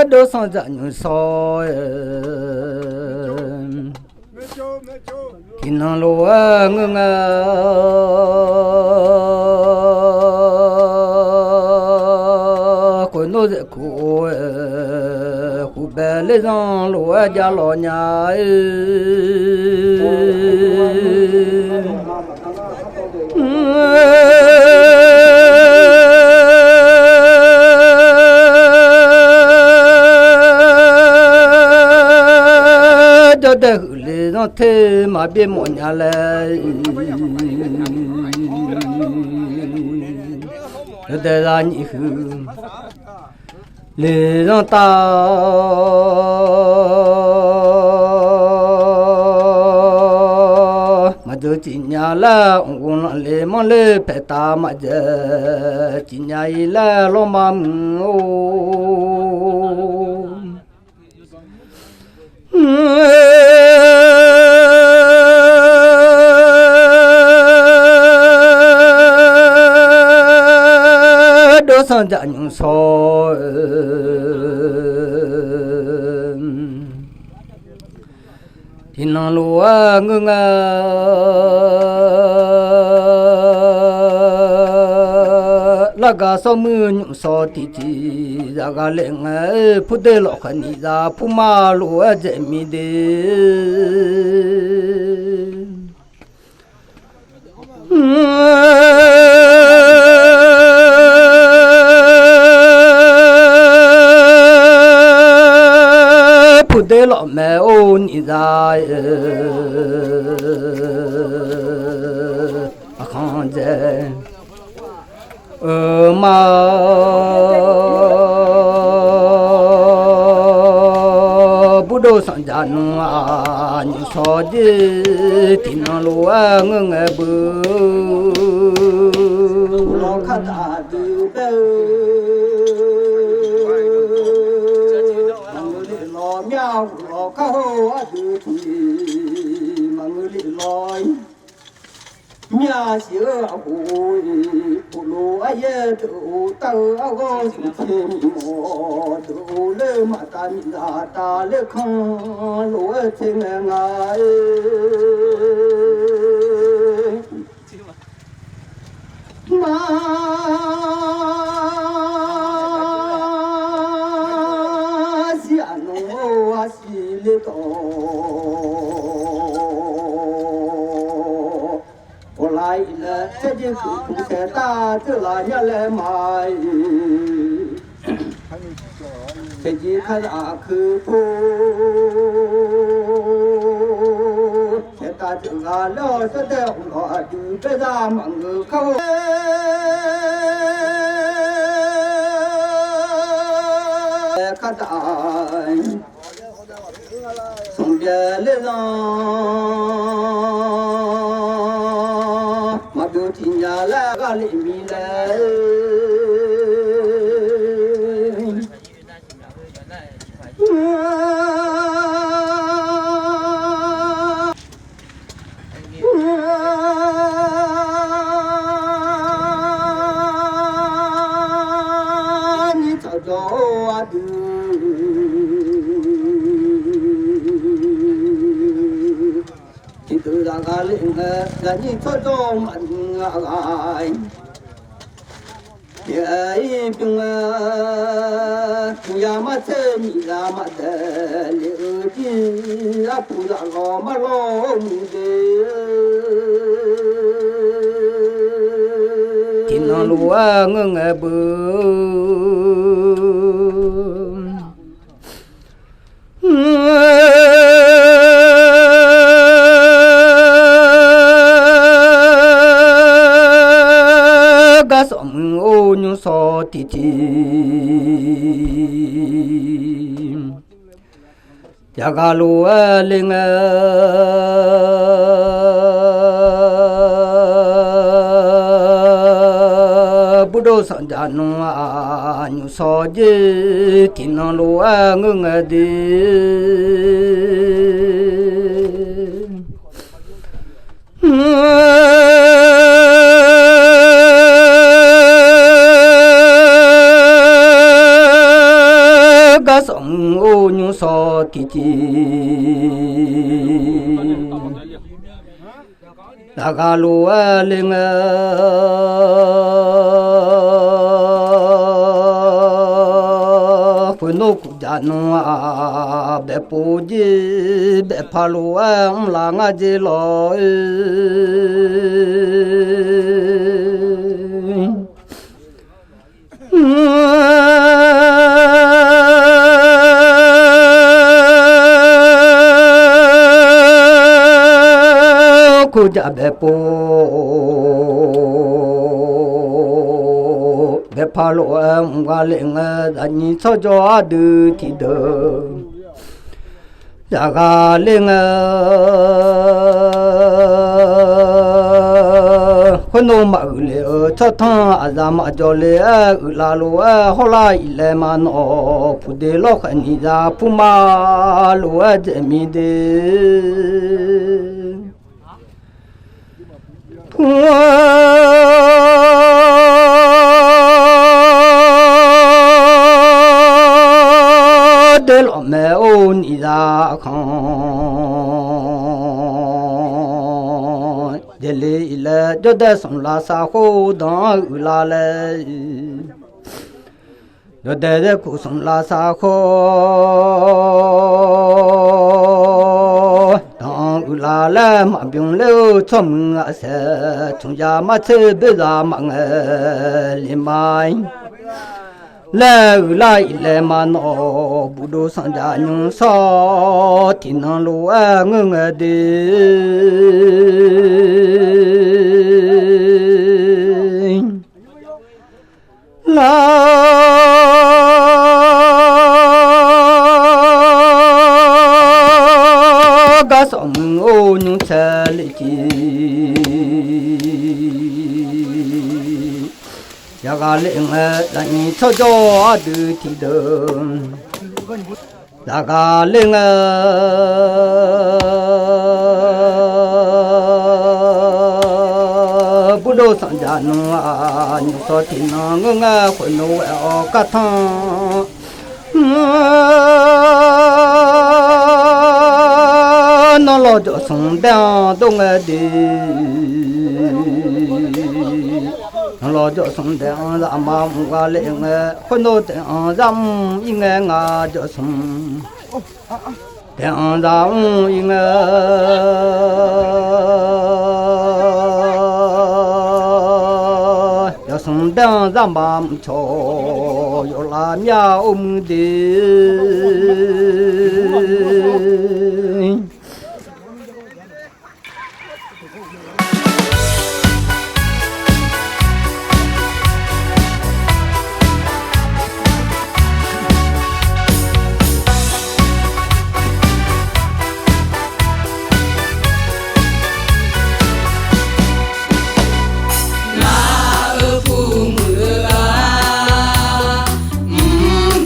都上着牛烧天南路啊我回头在过湖北来上路啊家老娘这的后来让太马别莫娘来，这的让你后来让大。就今年了，我来忙来拍大麻将，今年一来老妈哦，都上家人烧。天南路啊，那个什么牛烧地鸡，那个人啊，不得了和你那铺马路啊，在米的，不得了买哦你那看着。妈，不都上家弄啊？你说的天南路啊，我爱不？老看大的呗，我的老苗老看好啊，就从的，我的老。面小虎不如也都到我是天魔都来马达米达达来看罗天啊妈想我心里头来了，这就土才大，这拉下来买。这就看那口铺，这大这个了，这的红花就别让门口。看大，送别来让。就听见那个里面来，你瞅瞅啊都。từ ra ga lên ga như cho mình ai vậy chung ya mà thế mi ra mà để liệu chi ra phụ ra lo mà lo mu de tin nó lúa ngơ bơ sống ô nhung so tì tì ya ga lu linh bu đô sang ja nu nhung so ji tin no lu ngưng đi sống တီတီဒါကလိုအလင်းငယ်ခွနုတ်ကြနောဘယ်ပူကြီးဘယ်ဖာလိုအမလာငါကြီးလောခုကြဘယ်ပူဘယ်ဖာလိုအမကလည်းငါအညီစောကြောအဒူတီဒဒါကလည်းငါခွနုံမအူလေထထအဇာမကြောလေအူလာလိုဟောလိုက်လေမနောဖူဒေလောခနီဇာဖူမာလိုအဂျမီဒေဖူdel me on ida khan dele ila joda son la sa kho dan ula le joda de ku son la sa kho dan ula le ma byung le chom nga se chung ya ma che be da ma nge li mai lê lại lê mà nó bù đồ sang gia nhung so thì nó lúa ngưng đi la ga song ô nhung cha lệ chi ya ga leng la ni cho cho du ti de da ga leng bu do sang ja no a ni so ti no nga khu no o ka tha nó lo cho sung da dong de lo cho sung de la ma mu ga le nge khon no de zam yi nge nga cho sung de zam yi nge cho sung de zam ba mu cho yo la mya de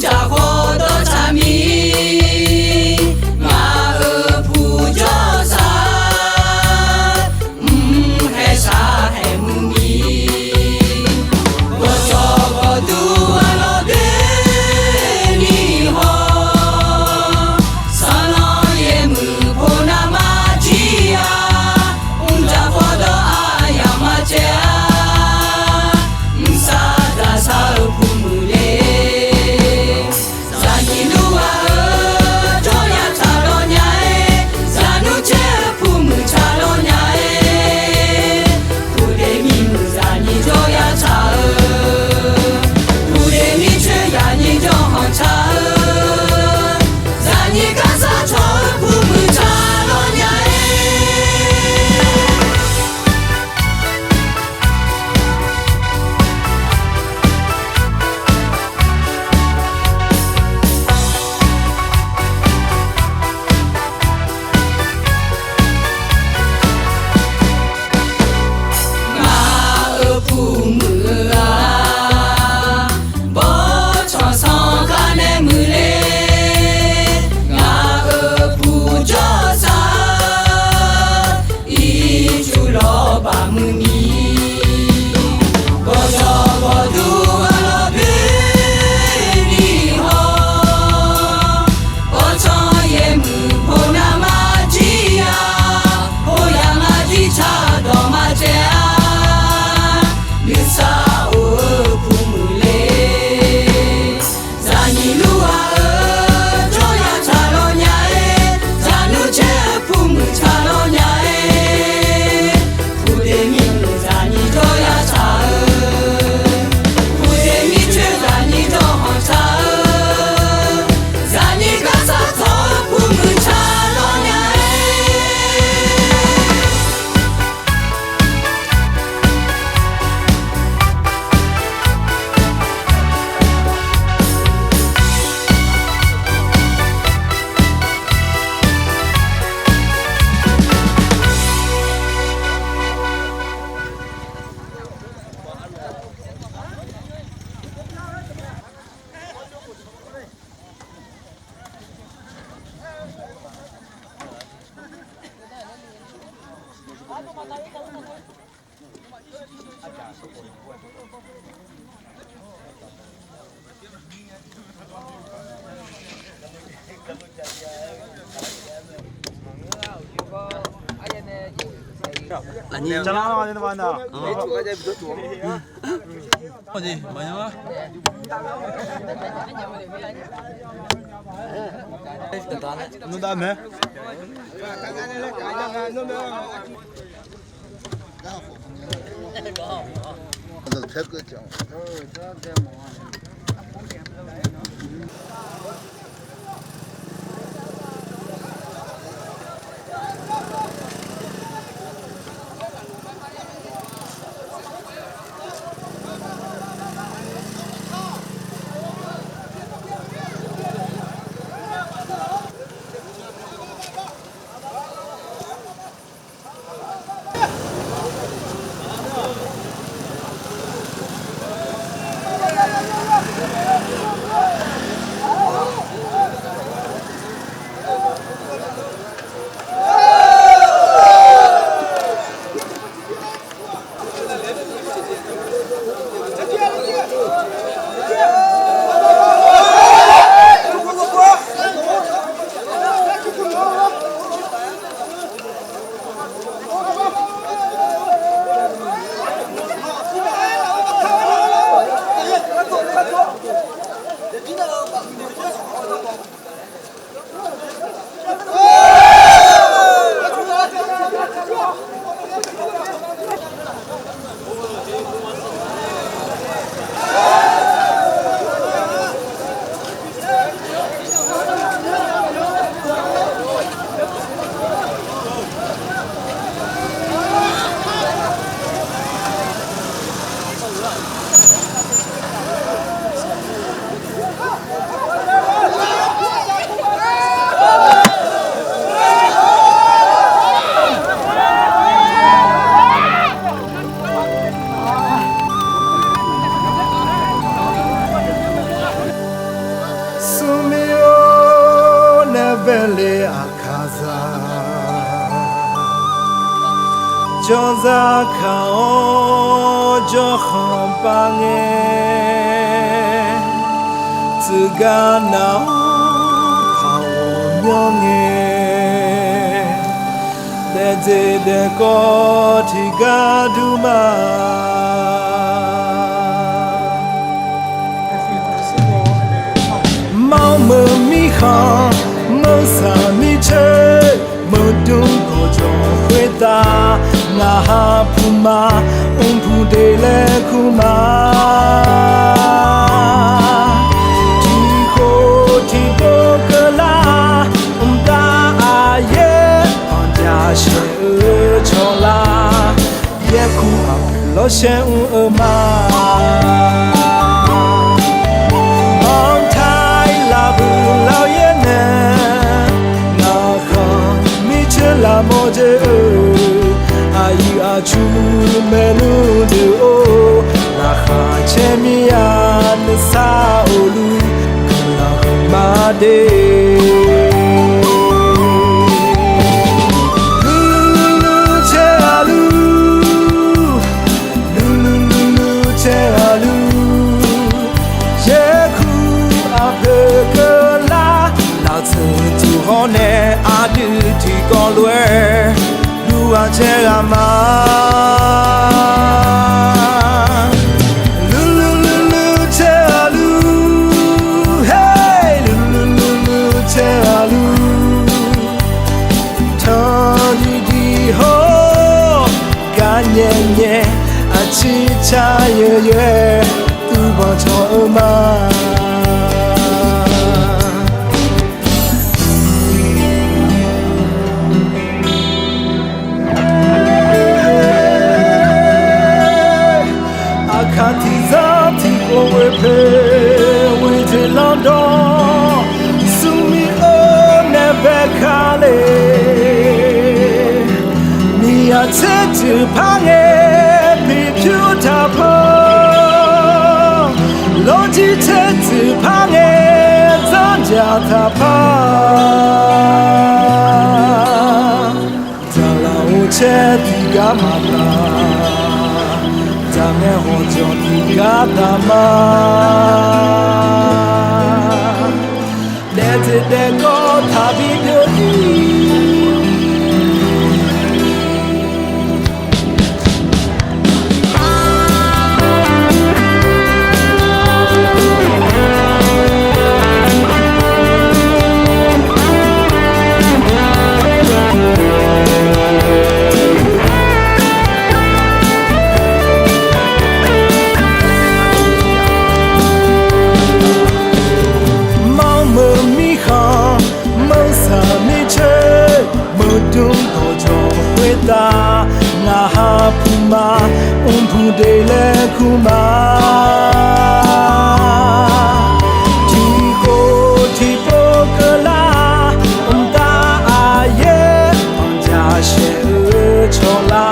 cha khô đô cha mi ngã Jangan mana. 어디 많이 와? 너 다음에? Vele akaza Joza kao johon pange Tsugana pao nyonge Dede de ko tigaduma Mau mi kha Mơ sa mi chơi mơ đúng cô cho khuê ta ngà ha phu ma phu đề lệ khu ma chỉ cô thì cô cơ la ta ye còn cha sẽ cho la ye khu lo sẽ ở ma mong thái là bu lao ye nè la moje ai a chu melu de o la kha chemia ne sa olu la ma de lu che alu lu che alu ye ku a pe ke la la tsu tu ho ne a du ti con lue lu a che la ma lu che alu hey lu che alu tani di ho ga nye nye a chi cha ye ye tu ba cho ma Katiza we pay with London Sumi o never kale Mi a tete pange pi piuta po Loji tete pange zanja tapa Tala uche diga mata Dame hojo တာမှာလက်တဲ့ကောထားပြီးပြောငါဟာဖူမာအုံဖူတေလေခုမာဒီကိုဒီပိုကလာအုံတာအာရဲ့အုံကြရှေချောလာ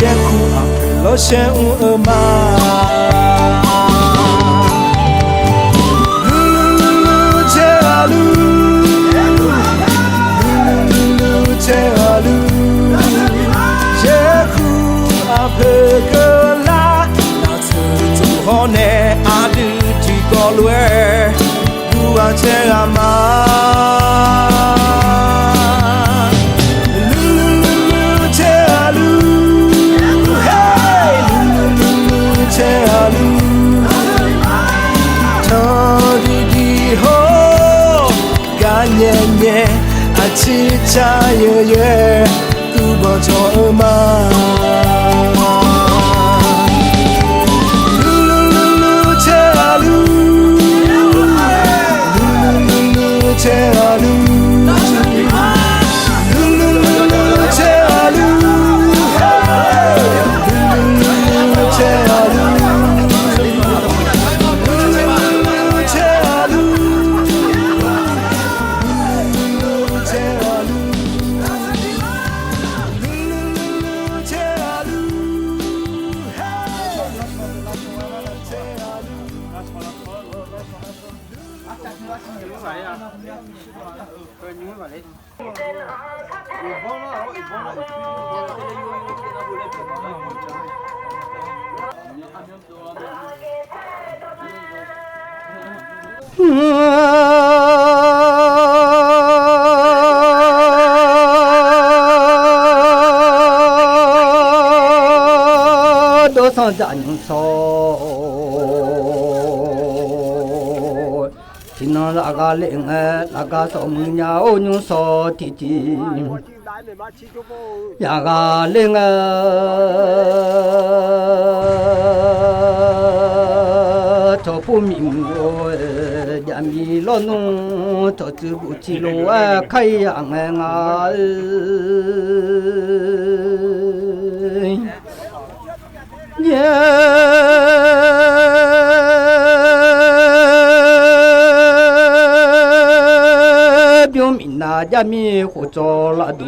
ရဲ့ခုအောင်လို့ရှေဦးအမနဲ့အာဒူတီကောလွယ်ဘူအချေရမှာလူချေလူဟေးလူချေလူတော်ဒီဟိုကညံ့ညဲအချစ်ချရဲ့သူ့ဘောချောအမ多少家人说，听那个铃儿，那个说母鸟娘说弟弟，那个铃儿，做不明我，也米老农，做只不起路啊，开洋啊。表明那家米活着了都，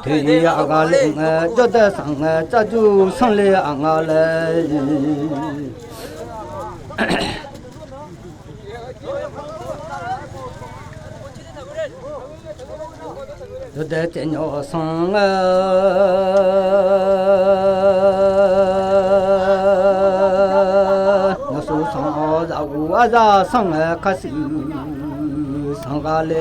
对呀个嘞，叫得上这就上来啊嘞。有的在鸟上我手上让我让上可是上个嘞，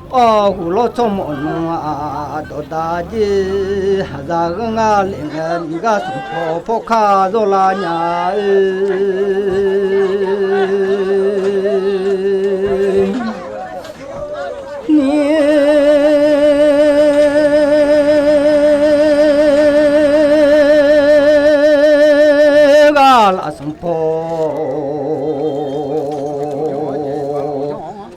哦，胡老做么弄啊？到大街还让人啊领你个送婆婆卡着啦呀！拉上坡，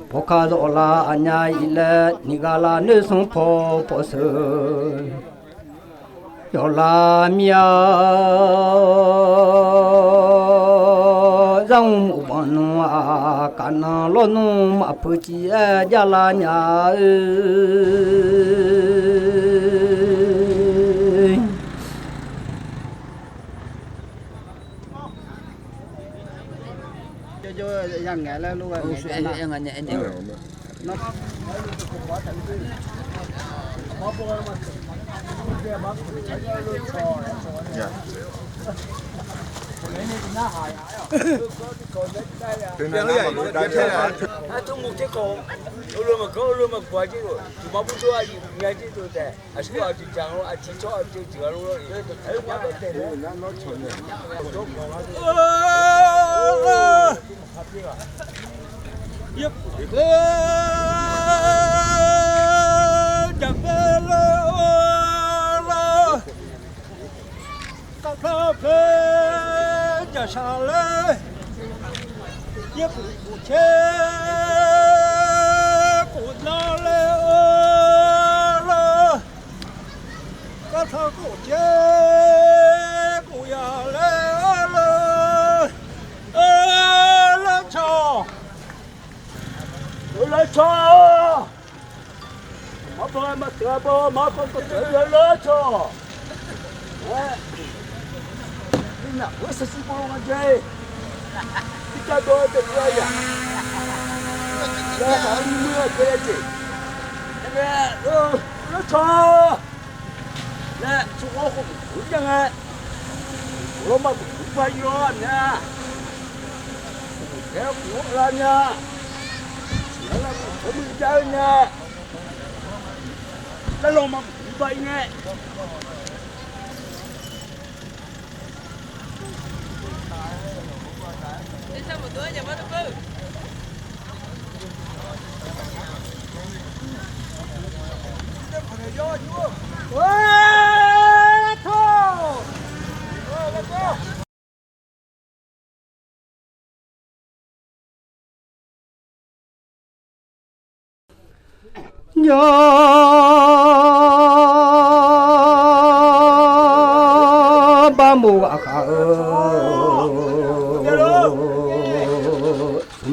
坡卡着啦，俺家一来，你个啦女生坡坡手，要拉苗，让我帮侬啊，干那老农马不急家啦伢。yang nghe là luôn rồi. ပြန်လို့ရပြီဒါထည့်တာ အဲ့သူမှုတဲ့ကောင်လိုမကောလိုမပွားကြီးကိုဒီမဘူးတော့အများကြီးတို့တဲ့အရှိအတီချောင်းအချီချောအတီချောင်းလို့အဲ့ဘာတော့တဲ့နာတော့ချုံနေတော့ကောင်းလာတယ်ယပ်ဂျပ်ပဲလောကပ်ဖေးကြရှာလေyep che ko na le la ka tha ko che ko ya le la cho ma ba ma tra ba ma ko la cho na wo sa si po ma je kita doa terjaya. Dah hari mula kerja. Nak cah. Nak suruh aku jangan. Rumah bayar ya. Saya pulangnya. Dalam kemudiannya. Lalu mak bayarnya. nhớ ba mùa khả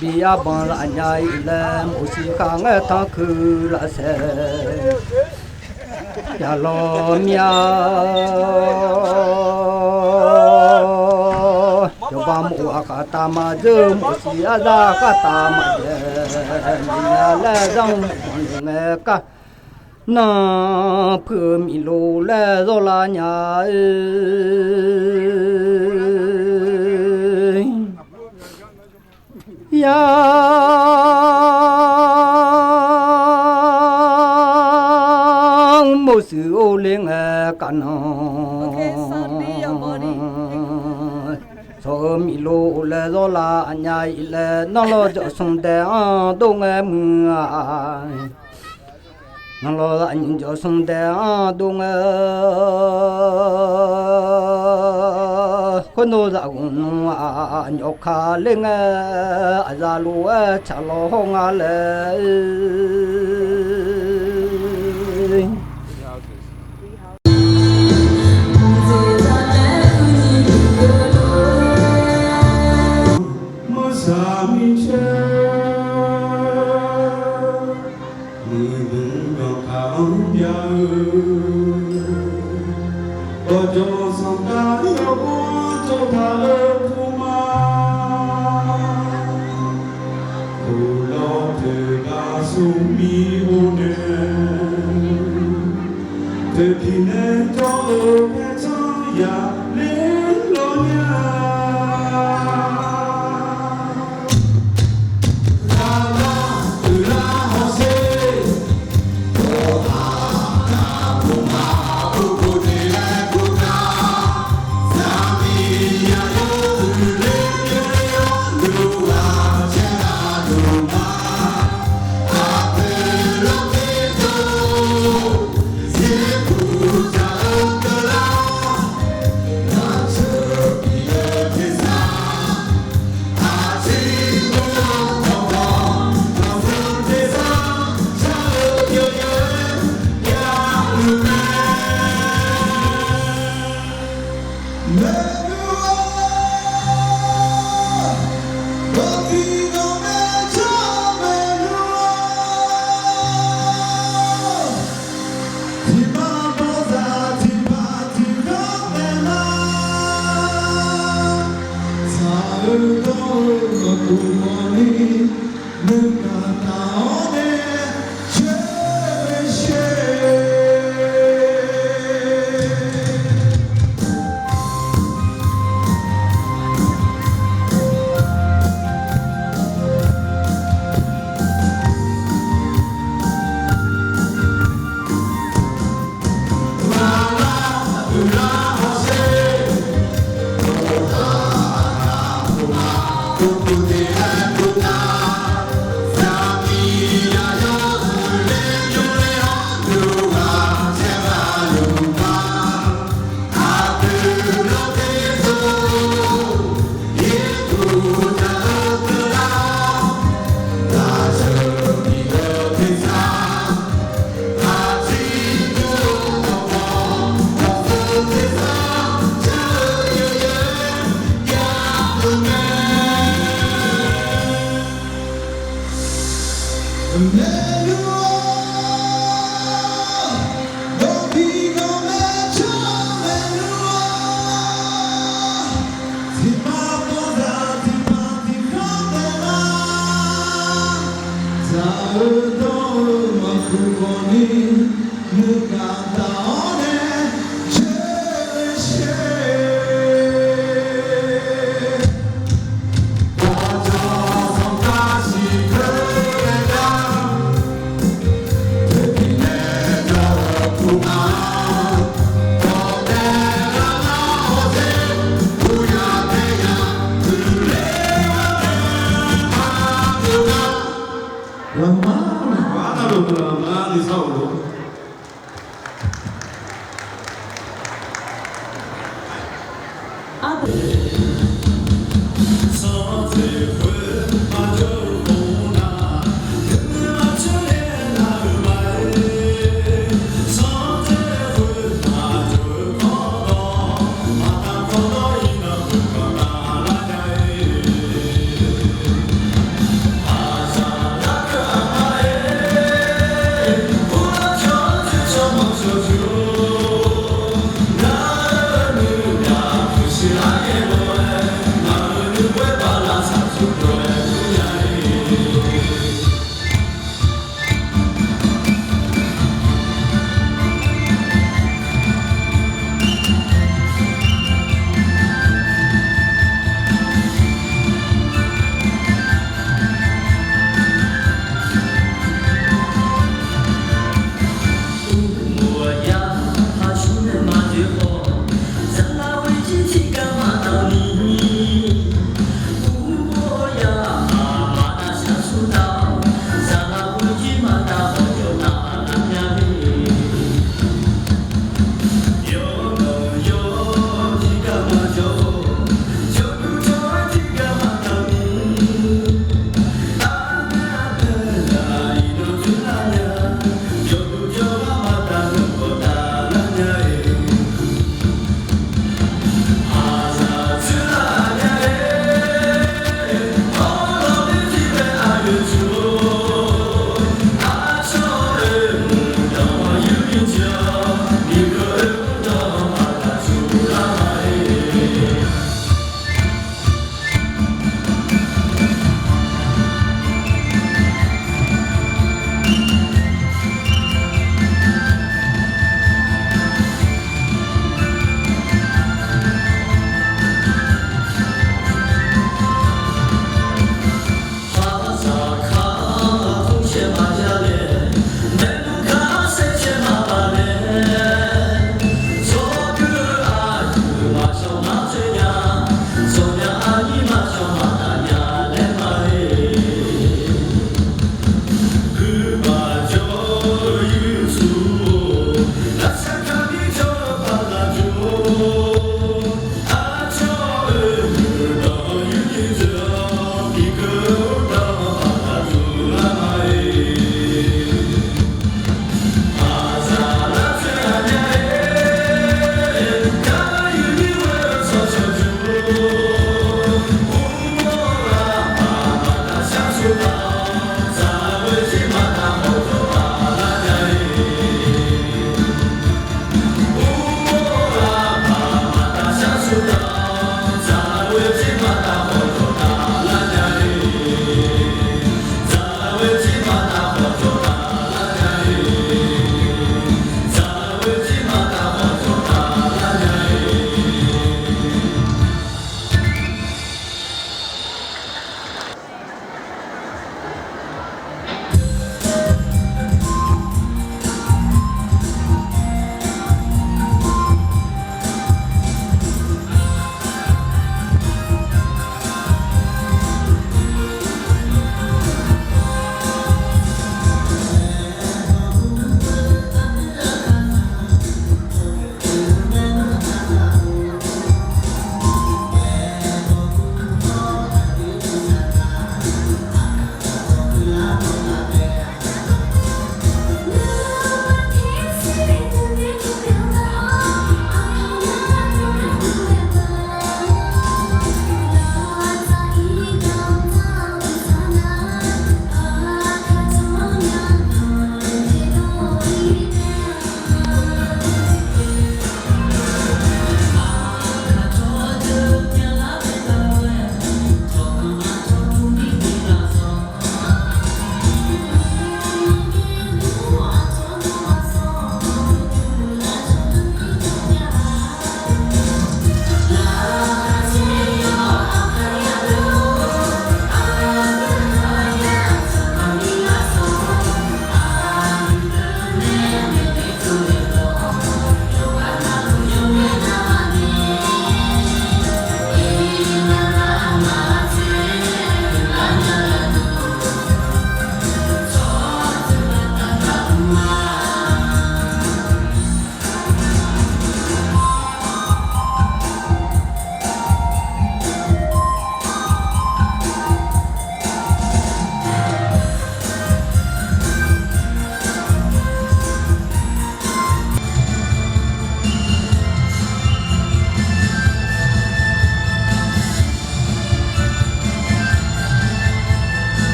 bia bằng lại nhảy lên một xí khang thang khứ là sẽ ya lo mia cho ba mùa khả ta mà dơ một xí ra khả ta mà nhà là rong nghe cả na phơ mi lô là do là nhà ya một sự ô lên cả nó so mi lô là do là nhà là nó lo cho sông đẻ đông em nó lo anh cho sông đẻ đông con nó ra cũng nhóc khá lên ra lúa chả lo hông lệ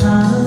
Hãy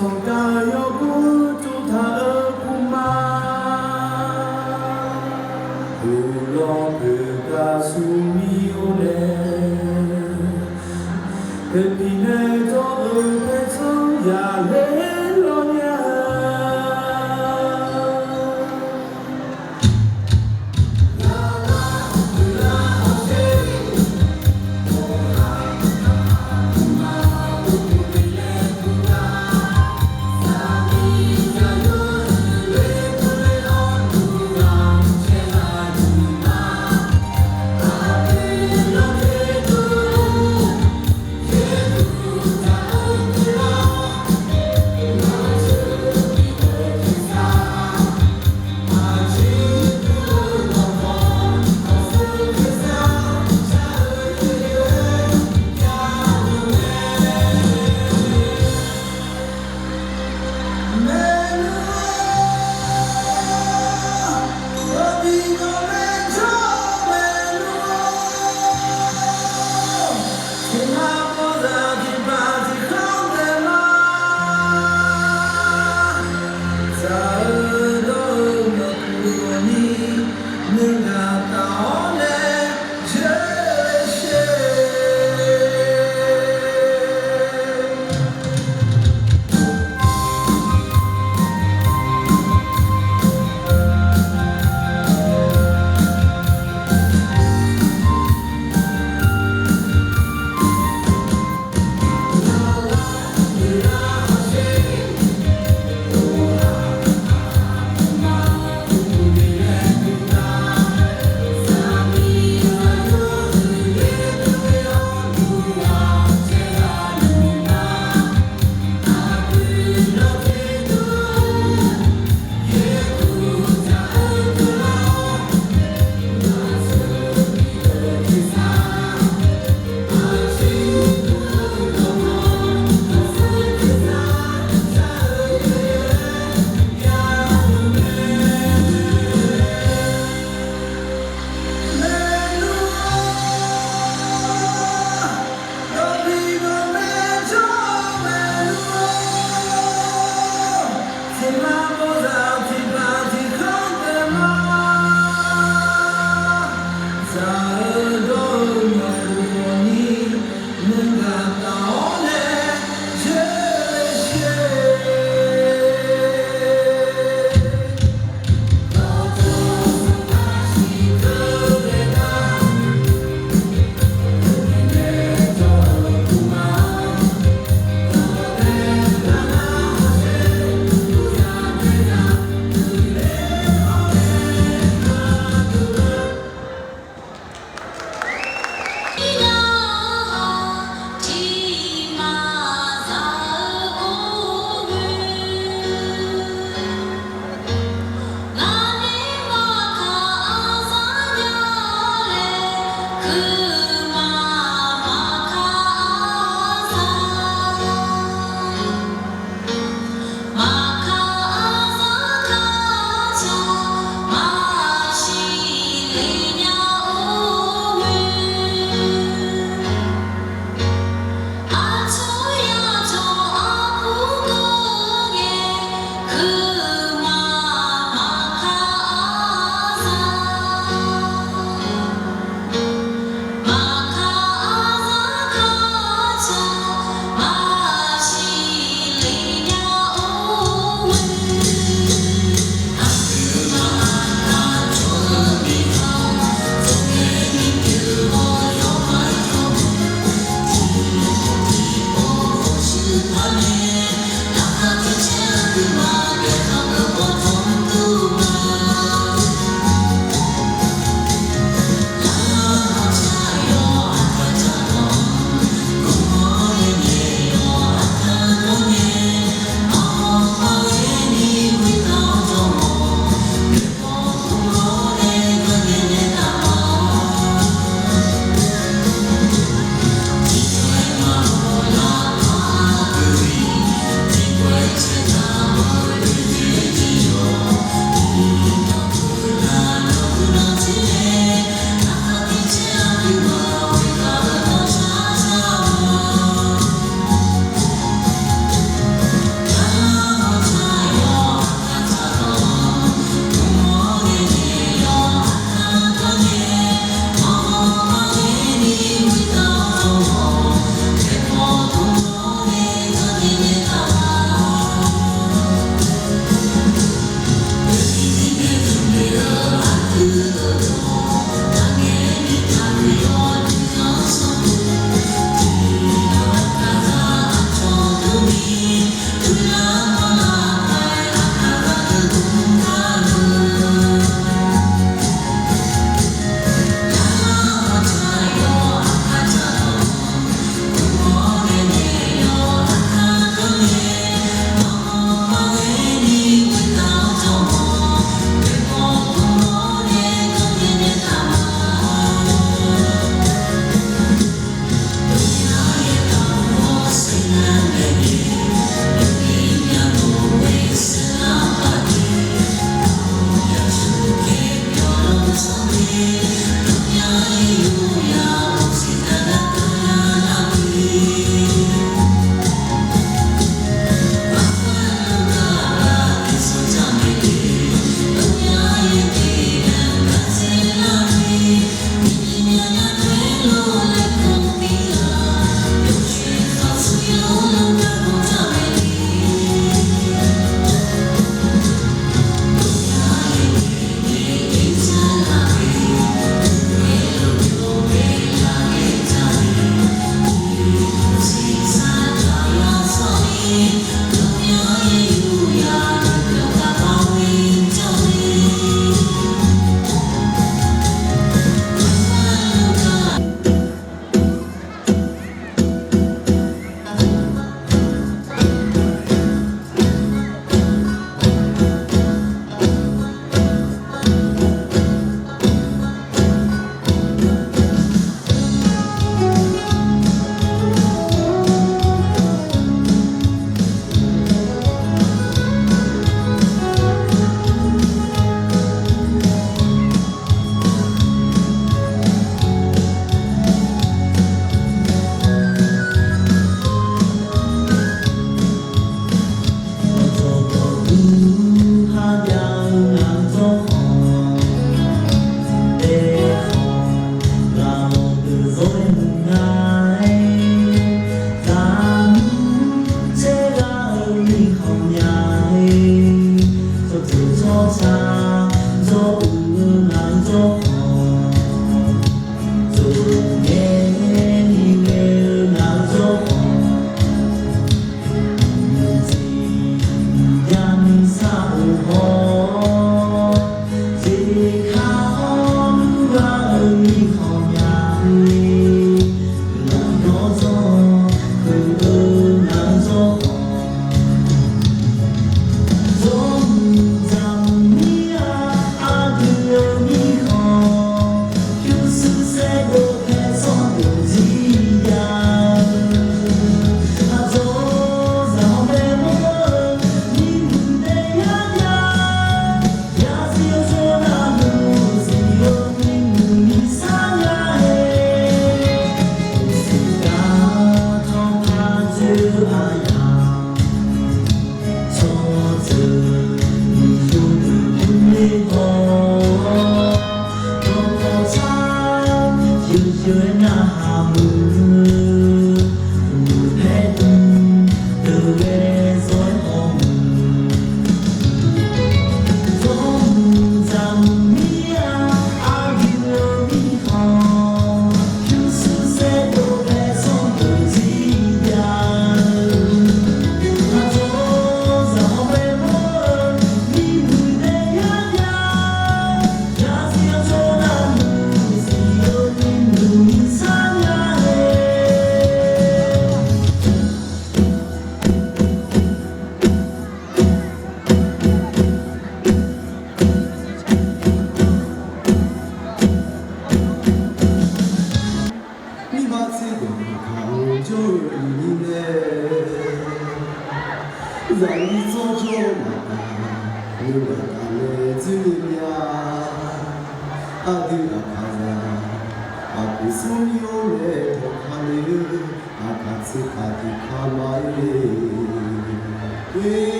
subscribe cho kênh Ghiền Mì Gõ để không bỏ lỡ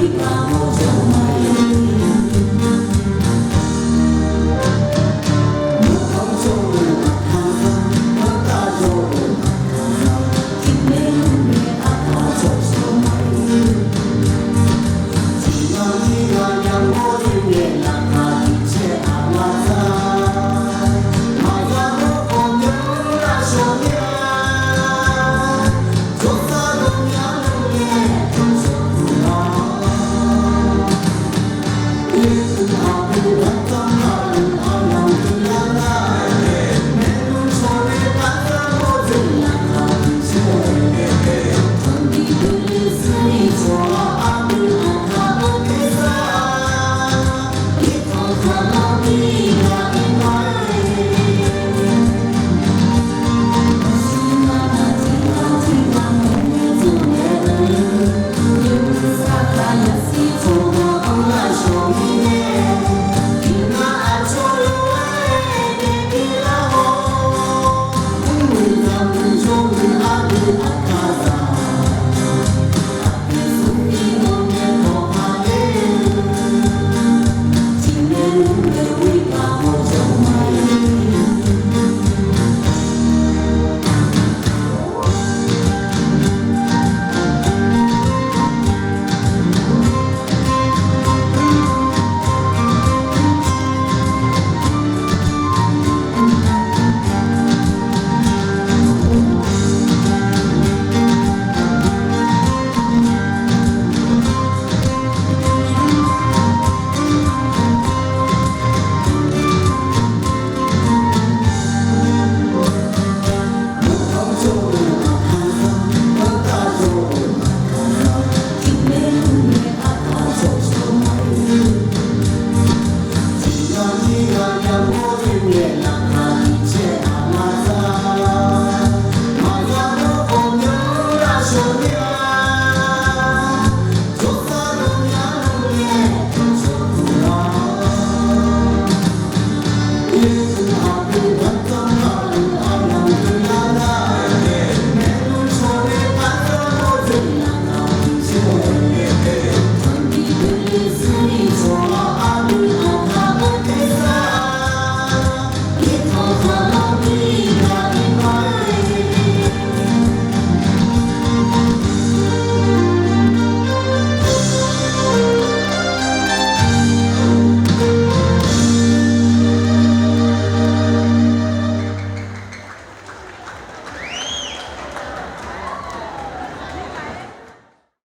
we got more